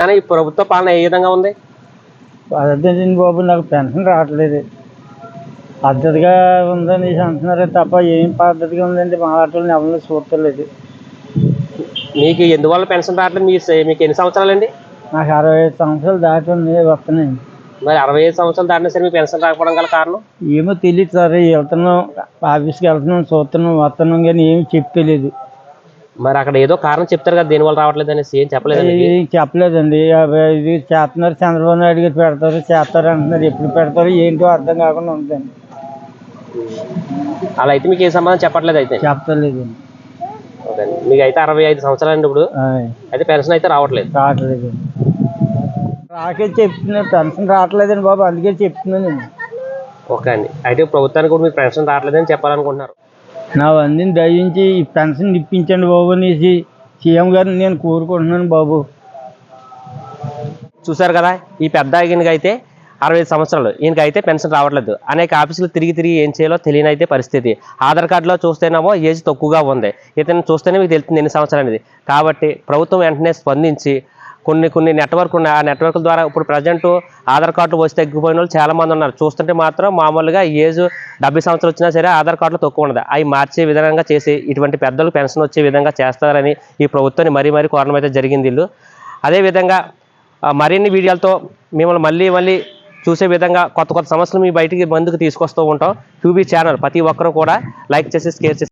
కానీ ఈ ప్రభుత్వ పాలన ఏ విధంగా ఉంది? పద్ధతి బాబు, నాకు పెన్షన్ రావట్లేదు. పద్ధతిగా ఉందని అంటున్నారే తప్ప ఏం పద్ధతిగా ఉందండి? మా ఆటోని ఎవరిని చూడలేదు. మీకు ఎందువల్ల పెన్షన్ రావట్లేదు? మీకు ఎన్ని సంవత్సరాలండి? నాకు 65 సంవత్సరాలు దాటి వస్తున్నాయి. మరి 65 సంవత్సరాలు దాటినా సరే మీ పెన్షన్ రాకపోవడం గల కారణం? ఏమో తెలియదు సార్. వెళ్తున్నాం, ఆఫీస్కి వెళ్తున్నాం, చూస్తున్నాం, వస్తున్నాం, కానీ ఏమి చెప్పలేదు. మరి అక్కడ ఏదో కారణం చెప్తారు కదా దేనివల్ల రావట్లేదు అనేసి, ఏం చెప్పలేదు? ఏం చెప్పలేదండి. ఇది చేస్తున్నారు, చంద్రబాబు నాయుడు గారు పెడతారు, చేస్తారు అంటున్నారు. ఎప్పుడు పెడతారు ఏంటో అర్థం కాకుండా ఉందండి. అలా అయితే మీకు ఏ సంబంధం చెప్పట్లేదు? అయితే చెప్పలేదు. ఓకే, మీకు అయితే 65 సంవత్సరాలు అండి ఇప్పుడు. అయితే పెన్షన్ అయితే రావట్లేదు. రాకే చెప్తున్నా, పెన్షన్ రావట్లేదండి బాబు, అందుకే చెప్తున్నాను. ఓకే అండి, అయితే ప్రభుత్వానికి కూడా మీకు పెన్షన్ రావట్లేదని చెప్పాలనుకుంటున్నారు. నా అందిని దయించి ఈ పెన్షన్ ఇప్పించండి బాబు అనేసి సీఎం గారిని నేను కోరుకుంటున్నాను బాబు. చూసారు కదా, ఈ పెద్ద ఈయనకి అయితే 65 సంవత్సరాలు, ఈయనకి అయితే పెన్షన్ రావట్లేదు. అనేక ఆఫీసులు తిరిగి ఏం చేయాలో తెలియని అయితే పరిస్థితి. ఆధార్ కార్డులో చూస్తేనేమో ఏజ్ తక్కువగా ఉంది, ఇతను చూస్తేనే మీకు తెలుస్తుంది ఎన్ని సంవత్సరాలు అనేది. కాబట్టి ప్రభుత్వం వెంటనే స్పందించి కొన్ని నెట్వర్క్ ఉన్నాయి, ఆ నెట్వర్క్ల ద్వారా ఇప్పుడు ప్రజెంట్ ఆధార్ కార్డులు వచ్చి తగ్గిపోయిన వాళ్ళు చాలామంది ఉన్నారు. చూస్తుంటే మాత్రం మామూలుగా ఏజ్ 70 సంవత్సరాలు వచ్చినా సరే ఆధార్ కార్డులో తక్కువ ఉండదు. అవి మార్చే విధంగా చేసి ఇటువంటి పెద్దలకు పెన్షన్ వచ్చే విధంగా చేస్తారని ఈ ప్రభుత్వాన్ని మరీ కోరడం అయితే జరిగింది వీళ్ళు. అదేవిధంగా మరిన్ని వీడియోలతో మిమ్మల్ని మళ్ళీ చూసే విధంగా కొత్త సమస్యలు మీ బయటికి ముందుకు తీసుకొస్తూ ఉంటాం. QB ఛానల్ ప్రతి ఒక్కరూ కూడా లైక్ చేసి షేర్ చేసి